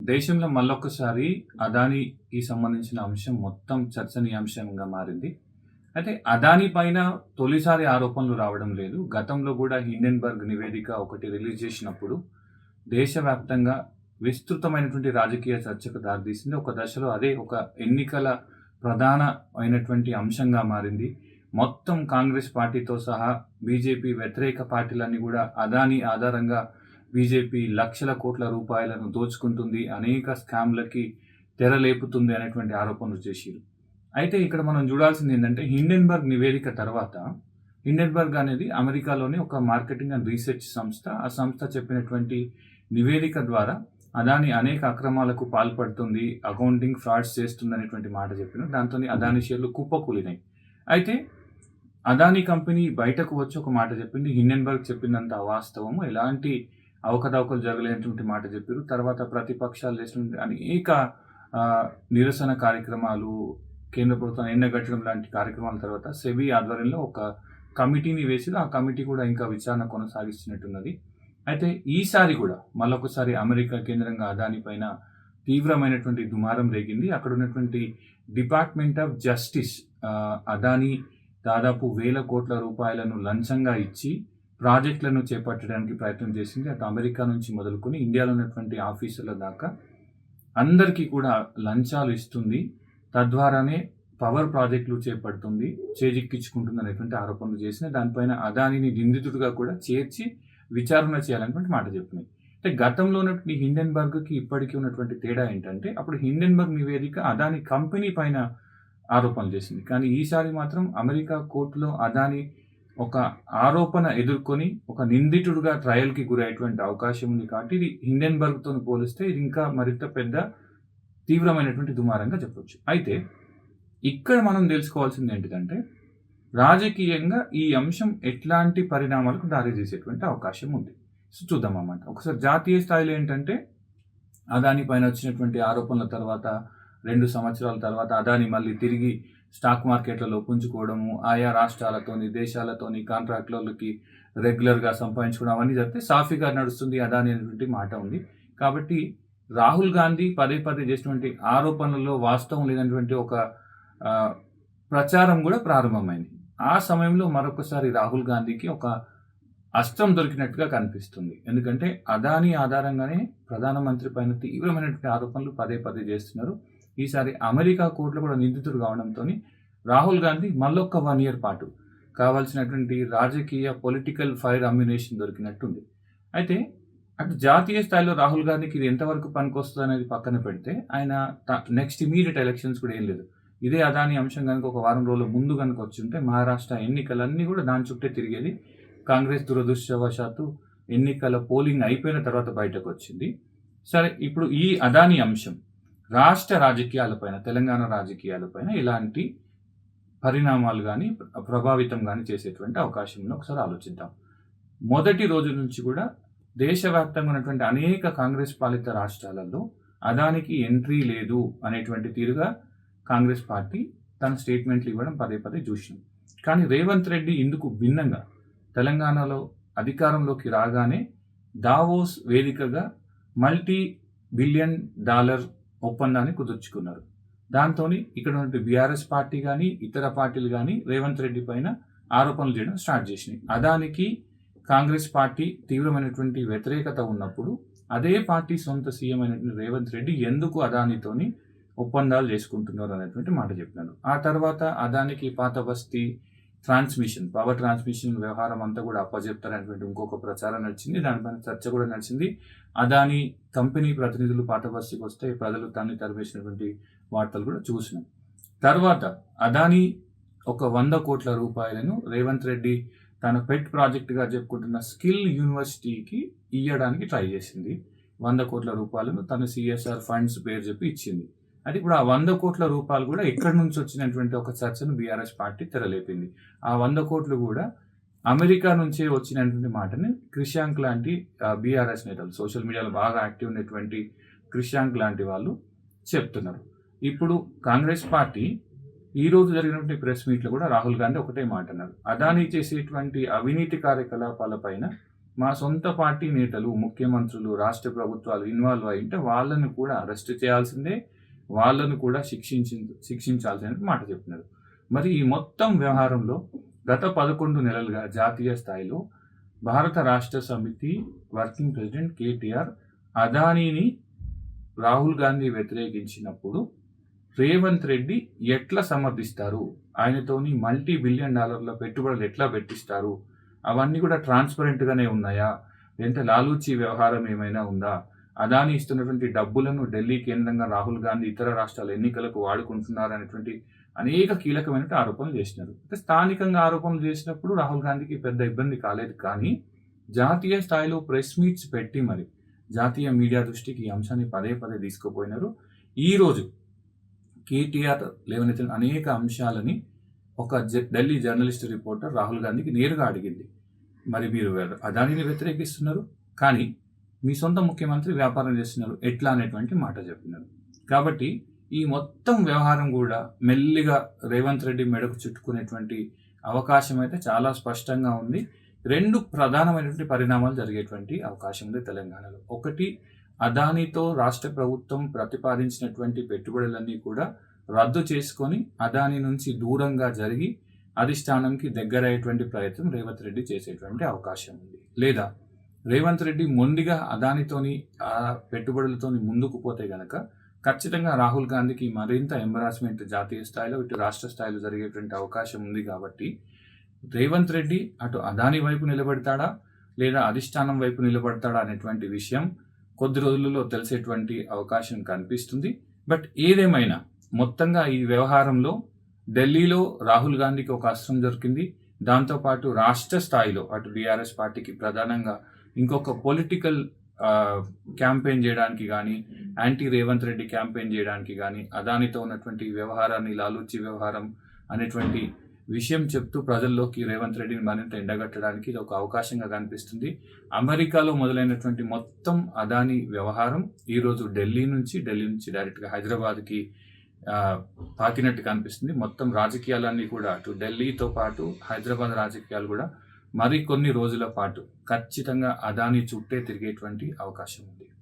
దేశంలో మళ్ళొక్కసారి అదానీకి సంబంధించిన అంశం మొత్తం చర్చనీయాంశంగా మారింది. అయితే అదానీ పైన తొలిసారి ఆరోపణలు రావడం లేదు. గతంలో కూడా హిండెన్బర్గ్ నివేదిక ఒకటి రిలీజ్ చేసినప్పుడు దేశవ్యాప్తంగా విస్తృతమైనటువంటి రాజకీయ చర్చకు దారితీసింది. ఒక దశలో అదే ఒక ఎన్నికల ప్రధానమైనటువంటి అంశంగా మారింది. మొత్తం కాంగ్రెస్ పార్టీతో సహా బీజేపీ వ్యతిరేక పార్టీలన్నీ కూడా అదానీ ఆధారంగా బీజేపీ లక్షల కోట్ల రూపాయలను దోచుకుంటుంది, అనేక స్కామ్లకి తెరలేపుతుంది అనేటువంటి ఆరోపణలు చేసిరు. అయితే ఇక్కడ మనం చూడాల్సింది ఏంటంటే హిండెన్బర్గ్ నివేదిక తర్వాత హిండెన్బర్గ్ అనేది అమెరికాలోని ఒక మార్కెటింగ్ అండ్ రీసెర్చ్ సంస్థ. ఆ సంస్థ చెప్పినటువంటి నివేదిక ద్వారా అదానీ అనేక అక్రమాలకు పాల్పడుతుంది, అకౌంటింగ్ ఫ్రాడ్స్ చేస్తుంది అనేటువంటి మాట చెప్పిన దాంతో అదానీ షేర్లు కుప్పకూలినాయి. అయితే అదానీ కంపెనీ బయటకు వచ్చి ఒక మాట చెప్పింది, హిండెన్బర్గ్ చెప్పినంత అవాస్తవము, ఎలాంటి అవకతవకలు జరగలేనటువంటి మాట చెప్పారు. తర్వాత ప్రతిపక్షాలు చేసినటువంటి అనేక నిరసన కార్యక్రమాలు, కేంద్ర ప్రభుత్వం ఎండగట్టడం లాంటి కార్యక్రమాల తర్వాత సెబీ ఆధ్వర్యంలో ఒక కమిటీని వేసి ఆ కమిటీ కూడా ఇంకా విచారణ కొనసాగిస్తున్నట్టున్నది. అయితే ఈసారి కూడా మళ్ళొకసారి అమెరికా కేంద్రంగా అదానీ పైన తీవ్రమైనటువంటి దుమారం రేగింది. అక్కడ ఉన్నటువంటి డిపార్ట్మెంట్ ఆఫ్ జస్టిస్ అదానీ దాదాపు 1,000 కోట్ల రూపాయలను లంచంగా ఇచ్చి ప్రాజెక్టులను చేపట్టడానికి ప్రయత్నం చేసింది. అటు అమెరికా నుంచి మొదలుకొని ఇండియాలో ఉన్నటువంటి ఆఫీసర్ల దాకా అందరికీ కూడా లంచాలు ఇస్తుంది, తద్వారానే పవర్ ప్రాజెక్టులు చేపడుతుంది, చేజిక్కించుకుంటుంది అనేటువంటి ఆరోపణలు చేసిన దానిపైన అదానీని నిందితుడిగా కూడా చేర్చి విచారణ చేయాలనేటువంటి మాట చెప్పింది. అంటే గతంలో ఉన్నటువంటి హిండెన్బర్గ్కి ఇప్పటికీ ఉన్నటువంటి తేడా ఏంటంటే అప్పుడు హిండెన్బర్గ్ నివేదిక అదానీ కంపెనీ పైన ఆరోపణలు చేసింది, కానీ ఈసారి మాత్రం అమెరికా కోర్టులో అదానీ ఒక ఆరోపణ ఎదుర్కొని ఒక నిందితుడుగా ట్రయల్కి గురయ్యేటువంటి అవకాశం ఉంది. కాబట్టి ఇది హిండెన్బర్గ్తో పోలిస్తే ఇది ఇంకా మరింత పెద్ద తీవ్రమైనటువంటి దుమారంగా చెప్పొచ్చు. అయితే ఇక్కడ మనం తెలుసుకోవాల్సింది ఏంటిదంటే రాజకీయంగా ఈ అంశం ఎట్లాంటి పరిణామాలకు దారి తీసేటువంటి అవకాశం ఉంది. సో చూద్దాం అన్నమాట. ఒకసారి జాతీయ స్థాయిలో ఏంటంటే అదానీ పైన వచ్చినటువంటి ఆరోపణల తర్వాత 2 సంవత్సరాల తర్వాత అదానీ మళ్ళీ తిరిగి స్టాక్ మార్కెట్లలో పుంజుకోవడము, ఆయా రాష్ట్రాలతోని దేశాలతోని కాంట్రాక్టర్లకి రెగ్యులర్గా సంపాదించుకోవడం అవన్నీ జరిగితే సాఫీగా నడుస్తుంది అదానీ అనేటువంటి మాట ఉంది. కాబట్టి రాహుల్ గాంధీ పదే చేసినటువంటి ఆరోపణలలో వాస్తవం లేనటువంటి ఒక ప్రచారం కూడా ప్రారంభమైంది. ఆ సమయంలో మరొకసారి రాహుల్ గాంధీకి ఒక అస్త్రం దొరికినట్టుగా కనిపిస్తుంది. ఎందుకంటే అదానీ ఆధారంగానే ప్రధానమంత్రి పైన తీవ్రమైనటువంటి ఆరోపణలు పదే చేస్తున్నారు. ఈసారి అమెరికా కోర్టులో కూడా నిందితుడు కావడంతో రాహుల్ గాంధీ మళ్ళొక్క 1 year పాటు కావాల్సినటువంటి రాజకీయ పొలిటికల్ ఫైర్ అమ్యునేషన్ దొరికినట్టుంది. అయితే అటు జాతీయ స్థాయిలో రాహుల్ గాంధీకి ఇది ఎంతవరకు పనికొస్తుంది అనేది పక్కన పెడితే ఆయన నెక్స్ట్ ఇమీడియట్ ఎలక్షన్స్ కూడా ఏం లేదు. ఇదే అదానీ అంశం కనుక ఒక వారం రోజుల ముందు కనుక వచ్చుంటే మహారాష్ట్ర ఎన్నికలన్నీ కూడా దాని చుట్టే తిరిగేది. కాంగ్రెస్ దురదృష్టవశాత్తు ఎన్నికల పోలింగ్ అయిపోయిన తర్వాత బయటకు వచ్చింది. సరే, ఇప్పుడు ఈ అదానీ అంశం రాష్ట్ర రాజకీయాలపైన, తెలంగాణ రాజకీయాలపైన ఇలాంటి పరిణామాలు కానీ ప్రభావితం కానీ చేసేటువంటి అవకాశం ఉంది. ఒకసారి ఆలోచిద్దాం. మొదటి రోజు నుంచి కూడా దేశవ్యాప్తంగా ఉన్నటువంటి అనేక కాంగ్రెస్ పాలిత రాష్ట్రాలలో అదానికి ఎంట్రీ లేదు అనేటువంటి తీరుగా కాంగ్రెస్ పార్టీ తన స్టేట్మెంట్లు ఇవ్వడం పదే చూసినాం. కానీ రేవంత్ రెడ్డి ఇందుకు భిన్నంగా తెలంగాణలో అధికారంలోకి రాగానే దావోస్ వేదికగా $multi-billion ఒప్పందాన్ని కుదుర్చుకున్నారు. దాంతో ఇక్కడ ఉన్నటువంటి బీఆర్ఎస్ పార్టీ కానీ ఇతర పార్టీలు కానీ రేవంత్ రెడ్డి పైన ఆరోపణలు చేయడం స్టార్ట్ చేసినాయి. అదానికి కాంగ్రెస్ పార్టీ తీవ్రమైనటువంటి వ్యతిరేకత ఉన్నప్పుడు అదే పార్టీ సొంత సీఎం అయినటువంటి రేవంత్ రెడ్డి ఎందుకు అదానితోని ఒప్పందాలు చేసుకుంటున్నారు అనేటువంటి మాట చెప్పినారు. ఆ తర్వాత అదానికి పాత బస్తీ పవర్ ట్రాన్స్మిషన్ వ్యవహారం అంతా కూడా అప్పచెప్తారనేటువంటి ఇంకొక ప్రచారం నడిచింది. దానిపైన చర్చ కూడా నడిచింది. అదానీ కంపెనీ ప్రతినిధులు పాత బస్తీకి వస్తే ప్రజలు తన్ని తరివేసినటువంటి వార్తలు కూడా చూసినాం. తర్వాత అదానీ ఒక 100 కోట్ల రూపాయలను రేవంత్ రెడ్డి తన పెట్ ప్రాజెక్టుగా చెప్పుకుంటున్న స్కిల్ యూనివర్సిటీకి ఇవ్వడానికి ట్రై చేసింది. 100 కోట్ల రూపాయలను తన CSR ఫండ్స్ పేరు చెప్పి ఇచ్చింది. అది ఇప్పుడు ఆ 100 కోట్ల రూపాయలు కూడా ఎక్కడి నుంచి వచ్చినటువంటి ఒక చర్చను బీఆర్ఎస్ పార్టీ తెరలేపింది. ఆ 100 కోట్లు కూడా అమెరికా నుంచే వచ్చినటువంటి మాటని క్రిషాంక్ లాంటి బీఆర్ఎస్ నేతలు, సోషల్ మీడియాలో బాగా యాక్టివ్ ఉన్నటువంటి క్రిషాంక్ లాంటి వాళ్ళు చెప్తున్నారు. ఇప్పుడు కాంగ్రెస్ పార్టీ ఈ రోజు జరిగినటువంటి ప్రెస్ మీట్లో కూడా రాహుల్ గాంధీ ఒకటే మాట అన్నారు, అదానీ చేసేటువంటి అవినీతి కార్యకలాపాల పైన మా సొంత పార్టీ నేతలు, ముఖ్యమంత్రులు, రాష్ట్ర ప్రభుత్వాలు ఇన్వాల్వ్ అయ్యుంటే వాళ్ళను కూడా అరెస్ట్ చేయాల్సిందే, వాళ్ళను కూడా శిక్షించాల్సిన మాట చెప్పినారు. మరి ఈ మొత్తం వ్యవహారంలో గత 11 నెలలుగా జాతీయ స్థాయిలో భారత రాష్ట్ర సమితి వర్కింగ్ ప్రెసిడెంట్ కేటీఆర్ అదానీని రాహుల్ గాంధీ వ్యతిరేకించినప్పుడు రేవంత్ రెడ్డి ఎట్లా సమర్థిస్తారు, ఆయనతోని $multi-billion పెట్టుబడులు ఎట్లా పెట్టిస్తారు, అవన్నీ కూడా ట్రాన్స్పరెంట్గానే ఉన్నాయా, లేదంటే లాలూచీ వ్యవహారం ఏమైనా ఉందా, అదానీ ఇస్తున్నటువంటి డబ్బులను ఢిల్లీ కేంద్రంగా రాహుల్ గాంధీ ఇతర రాష్ట్రాల ఎన్నికలకు వాడుకుంటున్నారు అనేటువంటి అనేక కీలకమైన ఆరోపణలు చేసినారు. అంటే స్థానికంగా ఆరోపణలు చేసినప్పుడు రాహుల్ గాంధీకి పెద్ద ఇబ్బంది కాలేదు, కానీ జాతీయ స్థాయిలో ప్రెస్ మీట్స్ పెట్టి మరి జాతీయ మీడియా దృష్టికి ఈ అంశాన్ని పదే పదే తీసుకుపోయినారు. ఈరోజు కేటీఆర్ లేవనెత్తిన అనేక అంశాలని ఒక ఢిల్లీ జర్నలిస్ట్ రిపోర్టర్ రాహుల్ గాంధీకి నేరుగా అడిగింది. మరి మీరు అదానీని వ్యతిరేకిస్తున్నారు, కానీ మీ సొంత ముఖ్యమంత్రి వ్యాపారం చేస్తున్నారు ఎట్లా అనేటువంటి మాట చెప్పినారు. కాబట్టి ఈ మొత్తం వ్యవహారం కూడా మెల్లిగా రేవంత్ రెడ్డి మెడకు చుట్టుకునేటువంటి అవకాశం అయితే చాలా స్పష్టంగా ఉంది. 2 ప్రధానమైనటువంటి పరిణామాలు జరిగేటువంటి అవకాశం ఉంది తెలంగాణలో. ఒకటి, అదానీతో రాష్ట్ర ప్రభుత్వం ప్రతిపాదించినటువంటి పెట్టుబడులన్నీ కూడా రద్దు చేసుకొని అదానీ నుంచి దూరంగా జరిగి అధిష్టానంకి దగ్గరయ్యేటువంటి ప్రయత్నం రేవంత్ రెడ్డి చేసేటువంటి అవకాశం ఉంది. లేదా రేవంత్ రెడ్డి మొండిగా అదానితోని ఆ పెట్టుబడులతోని ముందుకు పోతే గనక ఖచ్చితంగా రాహుల్ గాంధీకి మరింత ఎంబరాస్మెంట్ జాతీయ స్థాయిలో ఇటు రాష్ట్ర స్థాయిలో జరిగేటువంటి అవకాశం ఉంది. కాబట్టి రేవంత్ రెడ్డి అటు అదానీ వైపు నిలబడతాడా లేదా అధిష్టానం వైపు నిలబడతాడా అనేటువంటి విషయం కొద్ది రోజులలో తెలిసేటువంటి అవకాశం కనిపిస్తుంది. బట్ ఏదేమైనా మొత్తంగా ఈ వ్యవహారంలో ఢిల్లీలో రాహుల్ గాంధీకి ఒక అస్త్రం దొరికింది. దాంతోపాటు రాష్ట్ర స్థాయిలో అటు బీఆర్ఎస్ పార్టీకి ప్రధానంగా ఇంకొక పొలిటికల్ క్యాంపెయిన్ చేయడానికి కానీ, యాంటీ రేవంత్ రెడ్డి క్యాంపెయిన్ చేయడానికి కానీ, అదానితో ఉన్నటువంటి వ్యవహారాన్ని లాలూచి వ్యవహారం అనేటువంటి విషయం చెప్తూ ప్రజల్లోకి రేవంత్ రెడ్డిని మరింత ఎండగట్టడానికి ఇది ఒక అవకాశంగా కనిపిస్తుంది. అమెరికాలో మొదలైనటువంటి మొత్తం అదానీ వ్యవహారం ఈరోజు ఢిల్లీ నుంచి డైరెక్ట్గా హైదరాబాద్కి పాకినట్టు కనిపిస్తుంది. మొత్తం రాజకీయాలన్నీ కూడా అటు ఢిల్లీతో పాటు హైదరాబాద్ రాజకీయాలు కూడా మరి కొన్ని రోజుల పాటు ఖచ్చితంగా అదానీ చుట్టే తిరిగేటువంటి అవకాశం ఉంది.